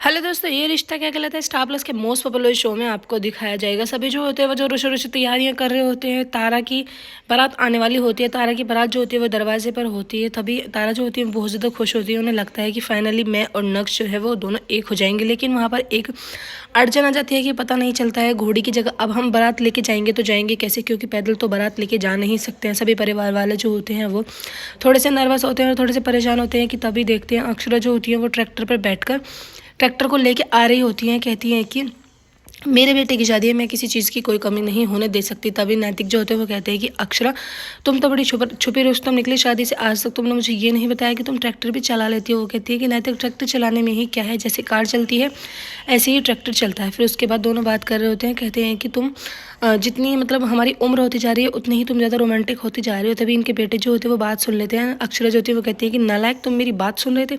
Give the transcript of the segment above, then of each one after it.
Hello दोस्तों, ये रिश्ता क्या कहलाता है स्टार प्लस के मोस्ट पॉपुलर शो में आपको दिखाया जाएगा। सभी जो होते हैं वो जो रोशो तैयारियां कर रहे होते हैं। तारा की बारात आने वाली होती है। तारा की बारात जो होती है वो दरवाजे पर होती है। तभी तारा जो होती है बहुत ज़्यादा खुश होती है। उन्हें लगता है कि फाइनली मैं और नक्श जो है वो दोनों एक हो जाएंगे। लेकिन वहाँ पर एक अड़चन आ जाती है कि पता नहीं चलता है घोड़ी की जगह अब हम बारात लेके जाएंगे तो जाएंगे कैसे, क्योंकि पैदल तो बारात लेके जा नहीं सकते हैं। सभी परिवार वाले जो होते हैं वो थोड़े से नर्वस होते हैं और थोड़े से परेशान होते हैं कि तभी देखते हैं अक्षरा जो होती है वो ट्रैक्टर पर बैठकर ट्रैक्टर को लेके आ रही होती हैं। कहती हैं कि मेरे बेटे की शादी है, मैं किसी चीज़ की कोई कमी नहीं होने दे सकती। तभी नैतिक जो होते हैं वो कहते हैं कि अक्षरा तुम तो बड़ी छुपी रुस्तम निकली शादी से। आज तक तुमने मुझे ये नहीं बताया कि तुम ट्रैक्टर भी चला लेती हो। वो कहती है कि नैतिक ट्रैक्टर चलाने में ही क्या है, जैसे कार चलती है ऐसे ही ट्रैक्टर चलता है। फिर उसके बाद दोनों बात कर रहे होते हैं। कहते हैं कि तुम जितनी मतलब हमारी उम्र होती जा रही है उतनी ही तुम ज़्यादा रोमांटिक होती जा रही हो। तभी इनके बेटे जो होते हैं वो बात सुन लेते हैं। अक्षरा जो होती है वो कहती है कि नालायक तुम मेरी बात सुन रहे थे।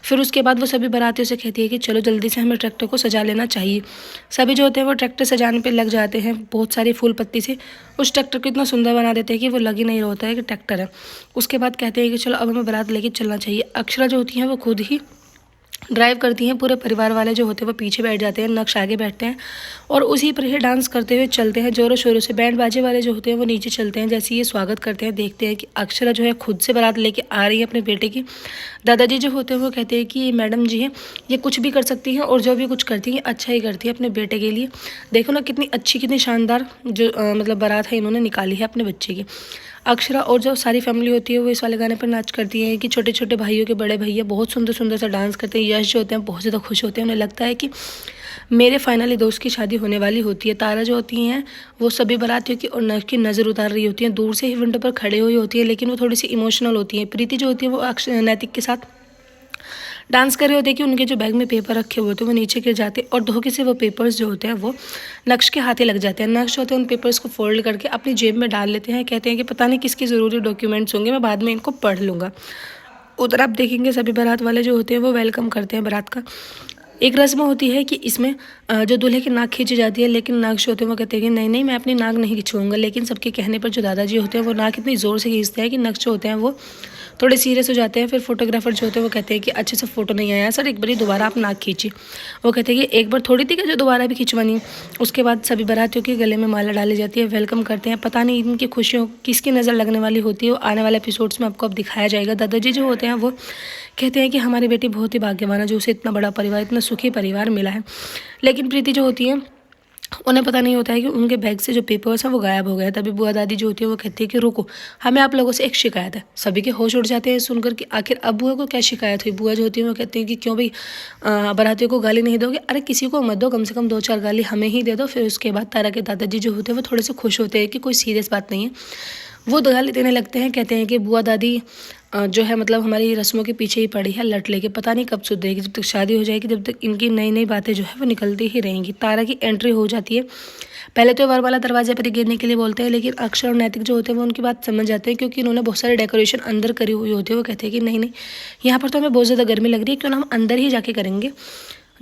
फिर उसके बाद वो सभी बारातियों से कहती है कि चलो जल्दी से हमें ट्रैक्टर को सजा लेना चाहिए। सभी जो होते हैं वो ट्रैक्टर सजाने पे लग जाते हैं। बहुत सारी फूल पत्ती से उस ट्रैक्टर को इतना सुंदर बना देते हैं कि वो लग ही नहीं होता है कि ट्रैक्टर है। उसके बाद कहते हैं कि चलो अब हमें बारात लेके चलना चाहिए। अक्षरा जो होती है वो खुद ही ड्राइव करती हैं। पूरे परिवार वाले जो होते हैं वो पीछे बैठ जाते हैं, नक्श आगे बैठते हैं और उसी पर ही डांस करते हुए चलते हैं जोरों शोरों से। बैंड बाजे वाले जो होते हैं वो नीचे चलते हैं। जैसे ये स्वागत करते हैं देखते हैं कि अक्षरा जो है खुद से बारात लेके आ रही है अपने बेटे की। दादाजी जो होते हैं वो कहते हैं कि ये मैडम जी हैं, ये कुछ भी कर सकती हैं और जो भी कुछ करती हैं अच्छा ही करती है अपने बेटे के लिए। देखो ना कितनी अच्छी कितनी शानदार जो मतलब बारात है इन्होंने निकाली है अपने बच्चे की। अक्षरा और जो सारी फैमिली होती है वो इस वाले गाने पर नाच करती है कि छोटे छोटे भाइयों के बड़े भैया बहुत सुंदर सुंदर सा डांस करते हैं। यश जो होते हैं बहुत ज़्यादा खुश होते हैं। उन्हें लगता है कि मेरे फाइनली दोस्त की शादी होने वाली होती है। तारा जो होती हैं वो सभी बारातियों की और नक्श की नज़र उतार रही होती हैं। दूर से ही विंडो पर खड़े हुई होती है लेकिन वो थोड़ी सी इमोशनल होती है। प्रीति जो होती है वो नैतिक के साथ डांस कर रहे होते हैं कि उनके जो बैग में पेपर रखे हुए होते हैं वो नीचे गिर जाते हैं और धोखे से वो पेपर्स जो होते हैं वो नक्श के हाथे लग जाते हैं। नक्श होते हैं उन पेपर्स को फोल्ड करके अपनी जेब में डाल लेते हैं। कहते हैं कि पता नहीं किसके ज़रूरी डॉक्यूमेंट्स होंगे, मैं बाद में इनको पढ़ लूँगा। उधर आप देखेंगे सभी बारात वाले जो होते हैं वो वेलकम करते हैं बारात का। एक रस्म होती है कि इसमें जो दूल्हे की नाक खींची जाती है, लेकिन नाक जो होते हैं वो कहते हैं कि नहीं नहीं मैं अपनी नाक नहीं खिंचवाऊंगा। लेकिन सबके कहने पर जो दादाजी होते हैं वो नाक इतनी ज़ोर से खींचते हैं कि नक्श जो होते हैं वो थोड़े सीरियस हो जाते हैं। फिर फोटोग्राफर जो होते हैं वो कहते हैं कि अच्छे से फोटो नहीं आया सर, एक बार दोबारा आप नाक खींचिए। वो कहते हैं कि एक बार थोड़ी थी कि जो दोबारा भी खिंचवानी है। उसके बाद सभी बारातियों के गले में माला डाली जाती है, वेलकम करते हैं। पता नहीं इनकी खुशियों किसकी नज़र लगने वाली होती है वो आने वाले एपिसोड्स में आपको अब दिखाया जाएगा। दादाजी जो होते हैं वो कहते हैं कि हमारी बेटी बहुत ही भाग्यवान है जो उसे इतना बड़ा परिवार, इतना सुखी परिवार मिला है। लेकिन प्रीति जो होती है उन्हें पता नहीं होता है कि उनके बैग से जो पेपर्स हैं वो गायब हो गए। तभी बुआ दादी जो होती है वो कहती है कि रुको, हमें आप लोगों से एक शिकायत है। सभी के होश उड़ जाते हैं सुनकर कि आखिर अब बुआ को क्या शिकायत हुई। बुआ जो होती है वो कहती है कि क्यों भाई बारातियों को गाली नहीं दोगे। अरे किसी को मत दो, कम से कम 2-4 गाली हमें ही दे दो। फिर उसके बाद तारा के दादाजी जो होते हैं वो थोड़े से खुश होते हैं कि कोई सीरियस बात नहीं है। वो गाली देने लगते हैं। कहते हैं कि बुआ दादी जो है मतलब हमारी रस्मों के पीछे ही पड़ी है लट लेके, पता नहीं कब सुधरेगी। जब तक शादी हो जाएगी जब तक इनकी नई नई बातें जो है वो निकलती ही रहेंगी। तारा की एंट्री हो जाती है। पहले तो वरमाला दरवाजे पर गिरने के लिए बोलते हैं, लेकिन अक्षर और नैतिक जो होते हैं वो उनकी बात समझ जाते हैं क्योंकि इन्होंने बहुत सारे डेकोरेशन अंदर करी हुई होती है। वो कहते हैं कि नहीं नहीं यहाँ पर तो हमें बहुत ज़्यादा गर्मी लग रही है, क्यों ना हम अंदर ही जाके करेंगे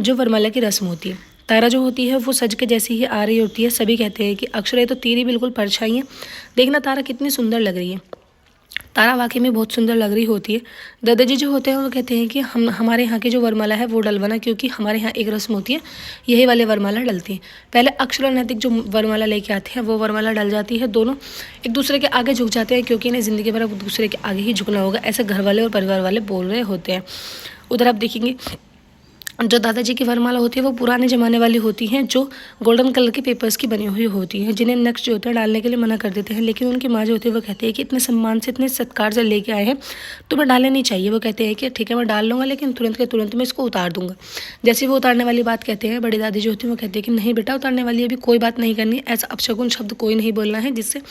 जो वरमाला की रस्म होती है। तारा जो होती है वो सज के जैसी ही आ रही होती है। सभी कहते हैं कि अक्षर ये तो तेरी बिल्कुल परछाई है, देखना तारा कितनी सुंदर लग रही है। तारा वाकई में बहुत सुंदर लग रही होती है। दादाजी जो होते हैं वो कहते हैं कि हमारे यहाँ की जो वरमाला है वो डलवाना, क्योंकि हमारे यहाँ एक रस्म होती है यही वाले वरमाला डलती है। पहले अक्षर और नैतिक जो वरमाला लेके आते हैं वो वरमाला डल जाती है। दोनों एक दूसरे के आगे झुक जाते हैं क्योंकि इन्हें ज़िंदगी भर एक दूसरे के आगे ही झुकना होगा, ऐसे घर वाले और परिवार वाले बोल रहे होते हैं। उधर आप देखेंगे जो दादाजी की वरमाला होती है वो पुराने ज़माने वाली होती हैं, जो गोल्डन कलर के पेपर्स की बनी हुई होती हैं, जिन्हें नक्श जो होते हैं डालने के लिए मना कर देते हैं। लेकिन उनकी माँ जो होती है वो कहती है कि इतने सम्मान से इतने सत्कार से लेके आए हैं तुम्हें डालने नहीं चाहिए। वो कहते हैं कि ठीक है मैं डाल लूँगा, लेकिन तुरंत के तुरंत मैं इसको उतार दूँगा। जैसे वो उतारने वाली बात कहते हैं, बड़ी दादी जो होती है वो कहती है कि नहीं बेटा उतारने वाली अभी कोई बात नहीं करनी, ऐसा अपशगुन शब्द कोई नहीं बोलना है जिससे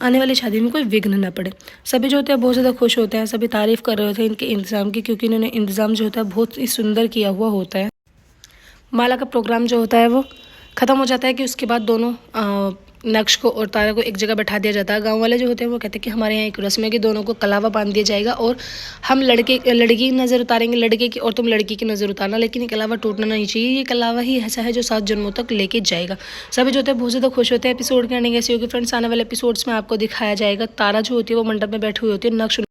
आने वाली शादी में कोई विघ्न न पड़े। सभी जो होते हैं बहुत ज़्यादा खुश होते हैं। सभी तारीफ़ कर रहे होते हैं इनके इंतज़ाम की, क्योंकि इन्होंने इंतज़ाम जो होता है बहुत ही सुंदर किया हुआ होता है। माला का प्रोग्राम जो होता है वो ख़त्म हो जाता है कि उसके बाद दोनों नक्श को और तारा को एक जगह बैठा दिया जाता है। गांव वाले जो होते हैं वो कहते हैं कि हमारे यहाँ एक रस्म है कि दोनों को कलावा बांध दिया जाएगा और हम लड़की की नज़र उतारेंगे लड़के की और तुम लड़की की नज़र उतारना, लेकिन ये कलावा टूटना नहीं चाहिए। ये कलावा ही ऐसा है जो 7 जन्मों तक लेके जाएगा। सभी जो होते हैं बहुत ज़्यादा खुश होते हैं। एपिसोड की एंडिंग ऐसी होगी फ्रेंड्स, आने वाले एपिसोड्स में आपको दिखाया जाएगा तारा जो होती है वो मंडप में बैठी हुई होती है, नक्श